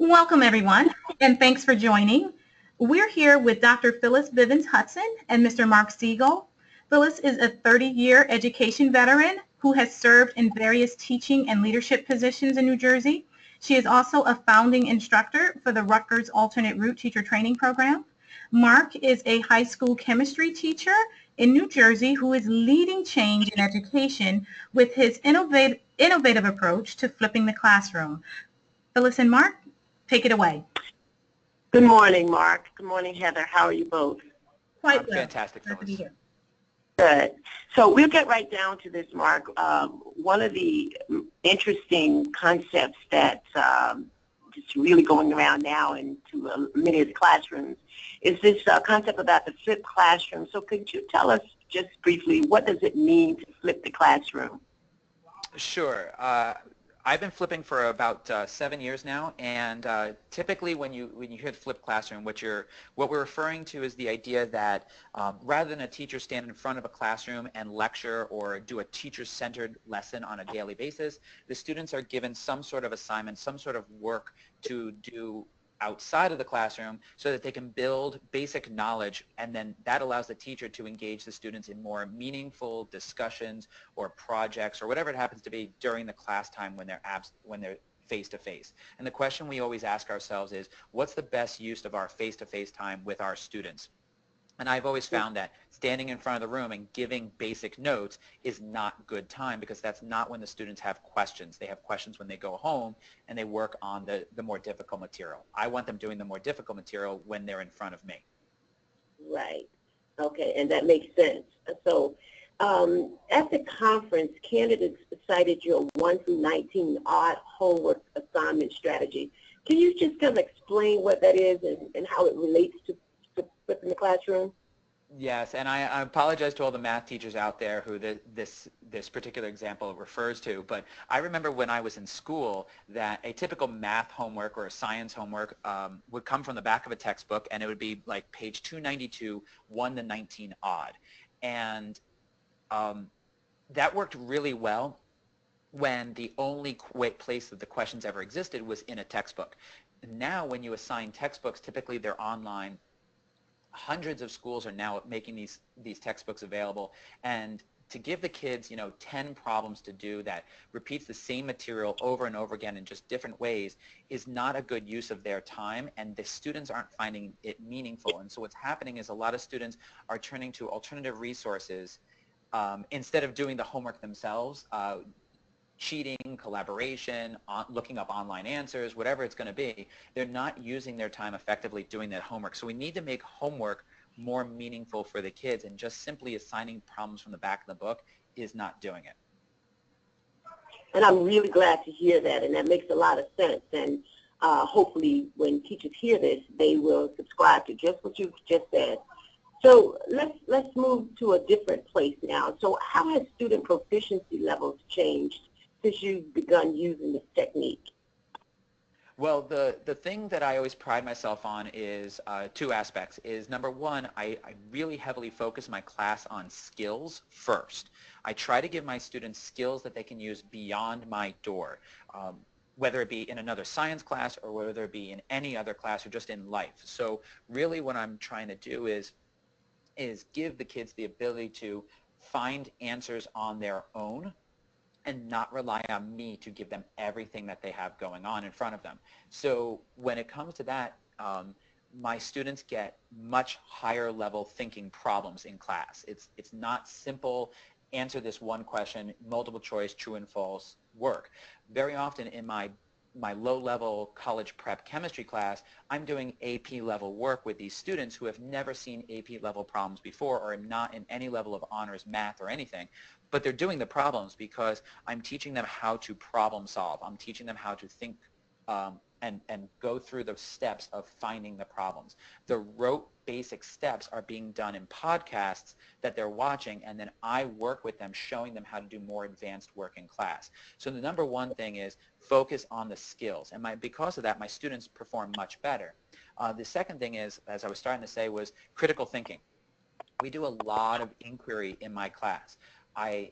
Welcome, everyone, and thanks for joining. We're here with Dr. Phyllis Bivens Hudson and Mr. Marc Siegel. Phyllis is a 30-year education veteran who has served in various teaching and leadership positions in New Jersey. She is also a founding instructor for the Rutgers Alternate Route teacher training program. Marc is a high school chemistry teacher in New Jersey who is leading change in education with his innovative approach to flipping the classroom. Phyllis and Marc, take it away. Good morning, Mark. Good morning, Heather. How are you both? Quite I'm well. fantastic, Glad to be Phyllis. here. Good. So we'll get right down to this, Mark. One of the interesting concepts that's just really going around now into many of the classrooms is this concept about the flipped classroom. So could you tell us just briefly, what does it mean to flip the classroom? Sure. I've been flipping for about 7 years now, and typically when you hear the flipped classroom, what we're referring to is the idea that rather than a teacher stand in front of a classroom and lecture or do a teacher-centered lesson on a daily basis, the students are given some sort of assignment, some sort of work to do outside of the classroom so that they can build basic knowledge, and then that allows the teacher to engage the students in more meaningful discussions or projects or whatever it happens to be during the class time when they're face-to-face. And the question we always ask ourselves is, what's the best use of our face-to-face time with our students? And I've always found that standing in front of the room and giving basic notes is not good time, because that's not when the students have questions. They have questions when they go home and they work on the more difficult material. I want them doing the more difficult material when they're in front of me. Right. Okay, and that makes sense. So at the conference, candidates cited your 1 through 19 odd homework assignment strategy. Can you just kind of explain what that is and how it relates to flipping the classroom? Yes, and I apologize to all the math teachers out there who this particular example refers to, but I remember when I was in school that a typical math homework or a science homework would come from the back of a textbook, and it would be like page 292, 1 to 19 odd. And that worked really well when the only place that the questions ever existed was in a textbook. Now when you assign textbooks, typically they're online. Hundreds of schools are now making these textbooks available, and to give the kids 10 problems to do that repeats the same material over and over again in just different ways is not a good use of their time, and the students aren't finding it meaningful. And so what's happening is a lot of students are turning to alternative resources instead of doing the homework themselves. Cheating, collaboration, looking up online answers, whatever it's going to be, they're not using their time effectively doing that homework. So we need to make homework more meaningful for the kids, and just simply assigning problems from the back of the book is not doing it. And I'm really glad to hear that, and that makes a lot of sense. And hopefully when teachers hear this, they will subscribe to just what you've just said. So let's move to a different place now. So how has student proficiency levels changed since you've begun using this technique? Well, the thing that I always pride myself on is two aspects. Is number one, I really heavily focus my class on skills first. I try to give my students skills that they can use beyond my door, whether it be in another science class or whether it be in any other class or just in life. So really what I'm trying to do is give the kids the ability to find answers on their own and not rely on me to give them everything that they have going on in front of them. So when it comes to that, my students get much higher level thinking problems in class. It's not simple, answer this one question, multiple choice, true and false work. Very often in my low-level college prep chemistry class, I'm doing AP level work with these students who have never seen AP level problems before or are not in any level of honors math or anything, but they're doing the problems because I'm teaching them how to problem solve. I'm teaching them how to think and go through the steps of finding the problems. The rote basic steps are being done in podcasts that they're watching, and then I work with them showing them how to do more advanced work in class. So the number one thing is focus on the skills, and because of that, my students perform much better. The second thing is, as I was starting to say, was critical thinking. We do a lot of inquiry in my class.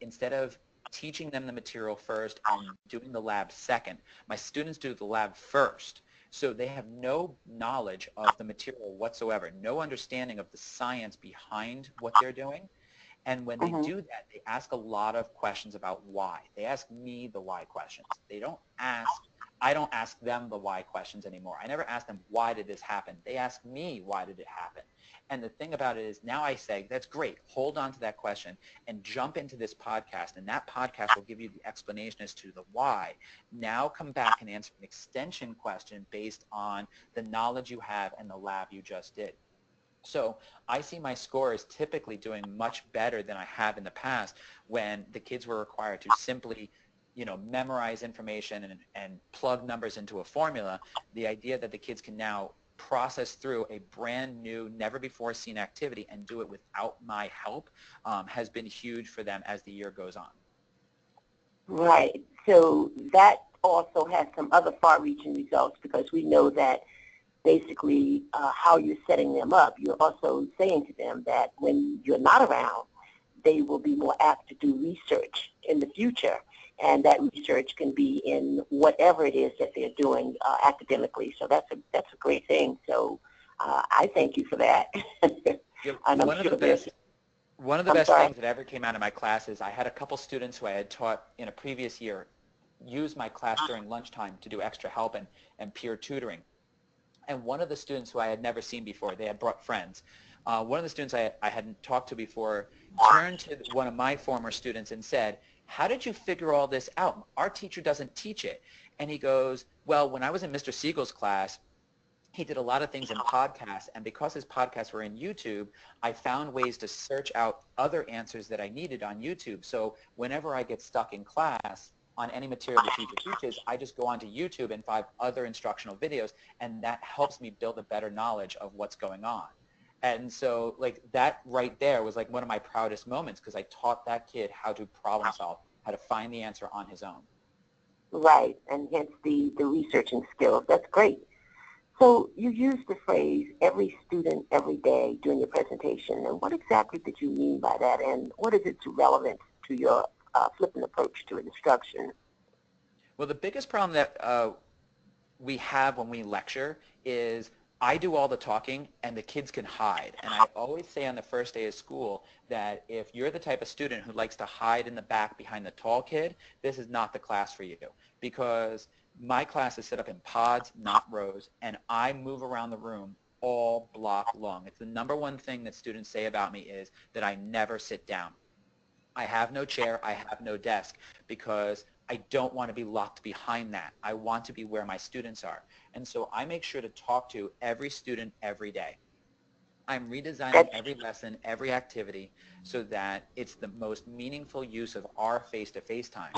Instead of teaching them the material first and doing the lab second, my students do the lab first. So they have no knowledge of the material whatsoever, no understanding of the science behind what they're doing. And when they Mm-hmm. do that, they ask a lot of questions about why. They ask me the why questions. I don't ask them the why questions anymore. I never ask them, why did this happen? They ask me, why did it happen? And the thing about it is now I say, that's great. Hold on to that question and jump into this podcast. And that podcast will give you the explanation as to the why. Now come back and answer an extension question based on the knowledge you have and the lab you just did. So I see my scores typically doing much better than I have in the past when the kids were required to simply, memorize information and plug numbers into a formula. The idea that the kids can now process through a brand new, never before seen activity and do it without my help has been huge for them as the year goes on. Right. So that also has some other far-reaching results because we know that basically how you're setting them up, you're also saying to them that when you're not around, they will be more apt to do research in the future. And that research can be in whatever it is that they're doing academically. So that's a great thing. So I thank you for that. Yeah, And I'm one of sure the best I'm sorry. things that ever came out of my classes, I had a couple students who I had taught in a previous year use my class during lunchtime to do extra help and peer tutoring. And one of the students who I had never seen before, they had brought friends. One of the students I hadn't talked to before turned to one of my former students and said, how did you figure all this out? Our teacher doesn't teach it. And he goes, well, when I was in Mr. Siegel's class, he did a lot of things in podcasts, and because his podcasts were in YouTube, I found ways to search out other answers that I needed on YouTube. So whenever I get stuck in class on any material the teacher teaches, I just go onto YouTube and find other instructional videos, and that helps me build a better knowledge of what's going on. And so like that right there was like one of my proudest moments because I taught that kid how to problem solve, how to find the answer on his own. Right, and hence the researching skills. That's great. So you used the phrase every student every day during your presentation, and what exactly did you mean by that, and what is its relevance to your flipping approach to instruction? Well, the biggest problem that we have when we lecture is I do all the talking and the kids can hide. And I always say on the first day of school that if you're the type of student who likes to hide in the back behind the tall kid, this is not the class for you because my class is set up in pods, not rows, and I move around the room all block long. It's the number one thing that students say about me is that I never sit down. I have no chair, I have no desk because I don't want to be locked behind that. I want to be where my students are. And so I make sure to talk to every student every day. I'm redesigning That's every lesson, every activity so that it's the most meaningful use of our face-to-face time.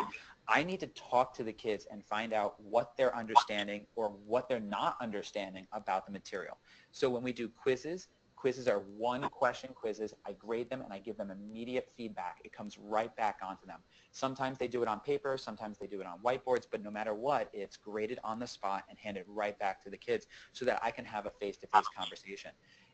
I need to talk to the kids and find out what they're understanding or what they're not understanding about the material. So when we do quizzes, quizzes are one-question quizzes. I grade them and I give them immediate feedback. It comes right back onto them. Sometimes they do it on paper, sometimes they do it on whiteboards, but no matter what, it's graded on the spot and handed right back to the kids so that I can have a face-to-face conversation.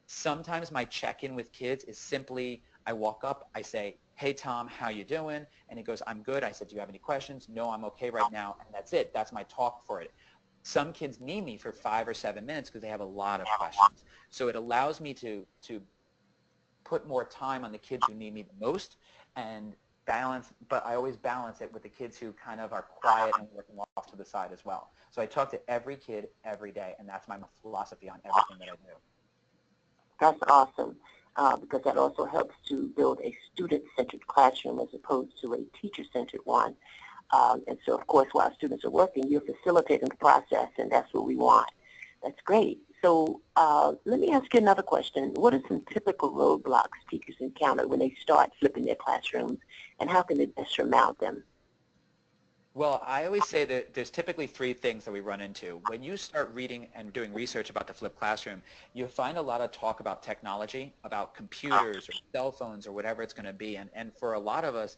Sometimes my check-in with kids is simply, I walk up, I say, hey Tom, how you doing? And he goes, I'm good. I said, do you have any questions? No, I'm okay right now. And that's it. That's my talk for it. Some kids need me for 5 or 7 minutes because they have a lot of questions. So it allows me to put more time on the kids who need me the most and balance, but I always balance it with the kids who kind of are quiet and working off to the side as well. So I talk to every kid every day, and that's my philosophy on everything that I do. That's awesome because that also helps to build a student-centered classroom as opposed to a teacher-centered one. And so, of course, while students are working, you're facilitating the process, and that's what we want. That's great. So let me ask you another question. What are some typical roadblocks teachers encounter when they start flipping their classrooms, and how can they best surmount them? Well, I always say that there's typically 3 things that we run into. When you start reading and doing research about the flipped classroom, you find a lot of talk about technology, about computers or cell phones or whatever it's going to be. And for a lot of us,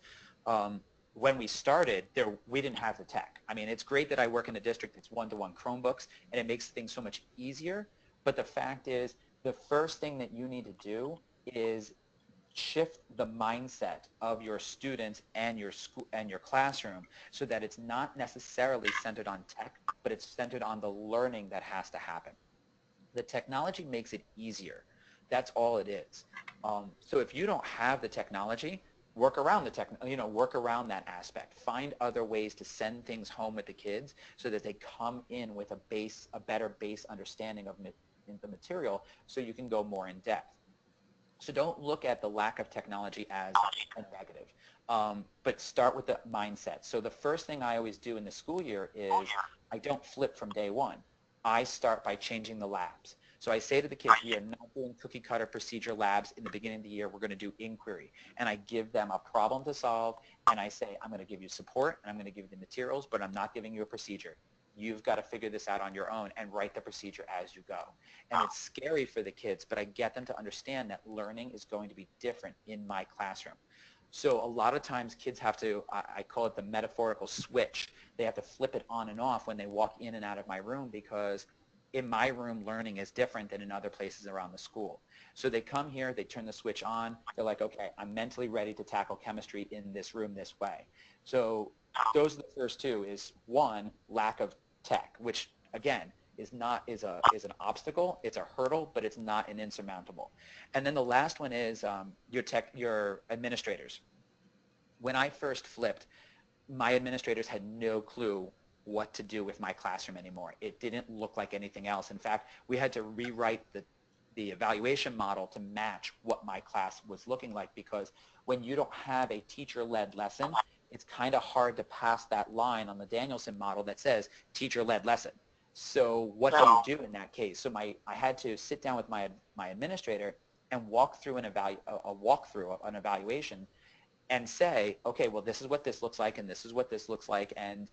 when we started, we didn't have the tech. I mean, it's great that I work in a district that's one-to-one Chromebooks, and it makes things so much easier. But the fact is, the first thing that you need to do is shift the mindset of your students and your school and your classroom so that it's not necessarily centered on tech, but it's centered on the learning that has to happen. The technology makes it easier. That's all it is. So if you don't have the technology, work around work around that aspect. Find other ways to send things home with the kids so that they come in with a better base understanding of the material so you can go more in depth. So don't look at the lack of technology as a negative, but start with the mindset. So the first thing I always do in the school year is I don't flip from day one. I start by changing the labs. So I say to the kids, we are not doing cookie cutter procedure labs in the beginning of the year. We're going to do inquiry. And I give them a problem to solve, and I say, I'm going to give you support, and I'm going to give you the materials, but I'm not giving you a procedure. You've got to figure this out on your own and write the procedure as you go. And it's scary for the kids, but I get them to understand that learning is going to be different in my classroom. So a lot of times kids have to, I call it the metaphorical switch. They have to flip it on and off when they walk in and out of my room, because in my room learning is different than in other places around the school. So they come here, they turn the switch on, they're like, okay, I'm mentally ready to tackle chemistry in this room this way. So those are the first two. Is one, lack of tech, which again is an obstacle. It's a hurdle, but it's not an insurmountable. And then the last one is your administrators. When I first flipped, my administrators had no clue what to do with my classroom anymore. It didn't look like anything else. In fact, we had to rewrite the evaluation model to match what my class was looking like, because when you don't have a teacher-led lesson, it's kind of hard to pass that line on the Danielson model that says teacher-led lesson. So what do you do in that case? So I had to sit down with my administrator and walk through an evaluation and say, okay, well, this is what this looks like, and this is what this looks like, and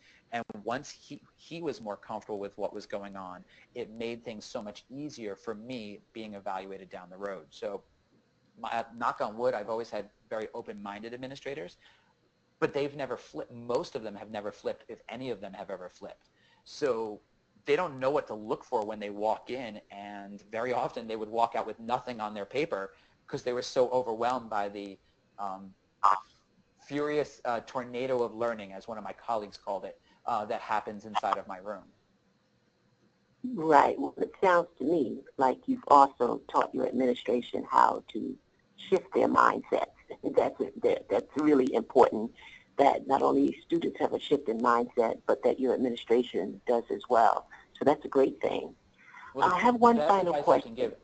once he was more comfortable with what was going on, it made things so much easier for me being evaluated down the road. So knock on wood, I've always had very open-minded administrators, but they've never flipped. Most of them have never flipped, if any of them have ever flipped. So they don't know what to look for when they walk in, and very often they would walk out with nothing on their paper because they were so overwhelmed by the furious tornado of learning, as one of my colleagues called it, that happens inside of my room. Right. Well, it sounds to me like you've also taught your administration how to shift their mindsets. That's really important, that not only students have a shift in mindset, but that your administration does as well. So that's a great thing. Well, I have one best final advice question. I can give,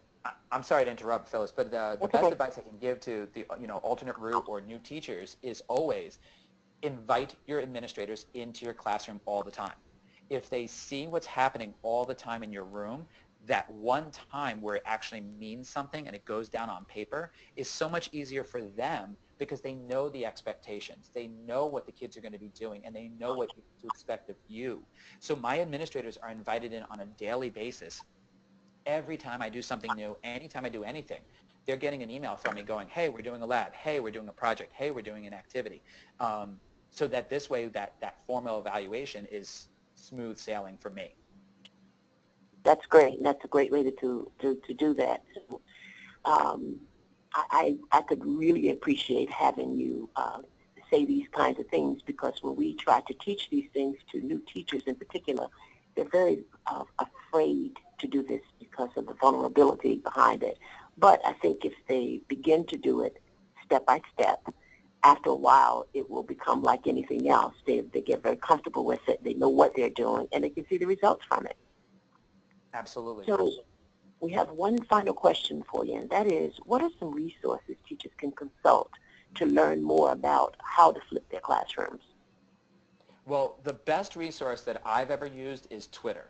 I'm sorry to interrupt, Phyllis, but the That's best okay. advice I can give to the alternate route or new teachers is always invite your administrators into your classroom all the time. If they see what's happening all the time in your room, that one time where it actually means something and it goes down on paper is so much easier for them, because they know the expectations. They know what the kids are going to be doing, and they know what to expect of you. So my administrators are invited in on a daily basis. Every time I do something new, anytime I do anything, they're getting an email from me going, hey, we're doing a lab. Hey, we're doing a project. Hey, we're doing an activity. So that this way that formal evaluation is smooth sailing for me. That's great. That's a great way to do that. Um, I could really appreciate having you say these kinds of things, because when we try to teach these things to new teachers in particular, they're very afraid to do this because of the vulnerability behind it. But I think if they begin to do it step by step, after a while, it will become like anything else. They get very comfortable with it. They know what they're doing, and they can see the results from it. Absolutely. So we have one final question for you, and that is, what are some resources teachers can consult to learn more about how to flip their classrooms? Well, the best resource that I've ever used is Twitter.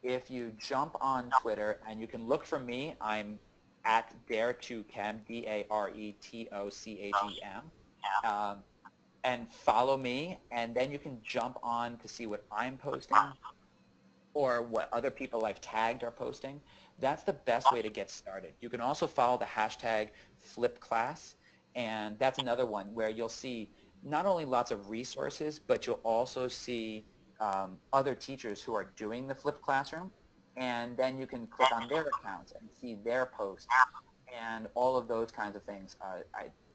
If you jump on Twitter, and you can look for me, I'm at Dare2Chem, DARETOCHEM, and follow me, and then you can jump on to see what I'm posting or what other people I've tagged are posting. That's the best way to get started. You can also follow the hashtag #FlipClass, and that's another one where you'll see not only lots of resources, but you'll also see other teachers who are doing the flipped classroom, and then you can click on their accounts and see their posts. and all of those kinds of things.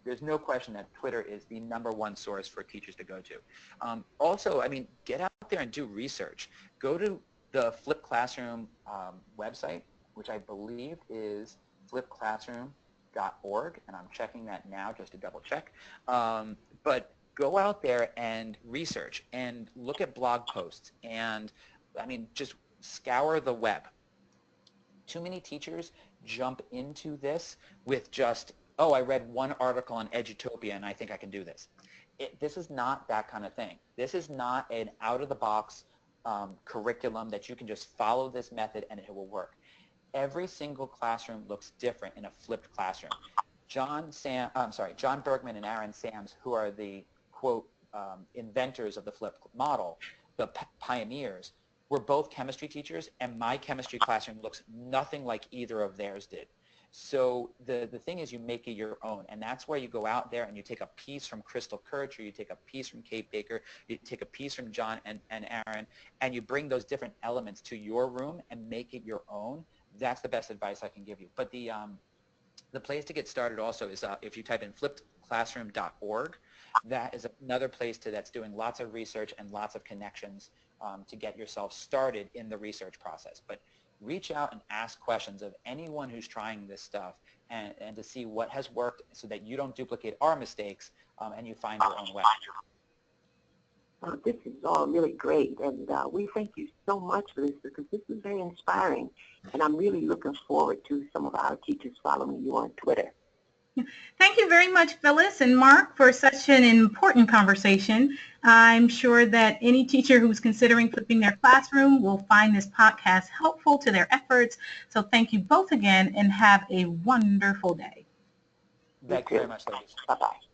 There's no question that Twitter is the #1 source for teachers to go to. Also, I mean, get out there and do research. Go to the Flip Classroom website, which I believe is flipclassroom.org, and I'm checking that now just to double check. But go out there and research and look at blog posts and, I mean, just scour the web. Too many teachers jump into this with just, oh, I read one article on Edutopia and I think I can do this. This is not that kind of thing. This is not an out-of-the-box curriculum that you can just follow this method and it will work. Every single classroom looks different in a flipped classroom. John Bergman and Aaron Sams, who are the, quote, inventors of the flipped model, the pioneers, were both chemistry teachers, and my chemistry classroom looks nothing like either of theirs did. So the thing is, you make it your own, and that's where you go out there and you take a piece from Crystal Kirch, or you take a piece from Kate Baker, you take a piece from John and Aaron, and you bring those different elements to your room and make it your own. That's the best advice I can give you. But the place to get started also is if you type in flippedclassroom.org, that is another place that's doing lots of research and lots of connections to get yourself started in the research process. But reach out and ask questions of anyone who's trying this stuff and to see what has worked so that you don't duplicate our mistakes and you find your own way. This is all really great, and we thank you so much for this because this is very inspiring, and I'm really looking forward to some of our teachers following you on Twitter. Thank you very much, Phyllis and Mark, for such an important conversation. I'm sure that any teacher who's considering flipping their classroom will find this podcast helpful to their efforts. So thank you both again, and have a wonderful day. Thank you very much, ladies. Bye-bye.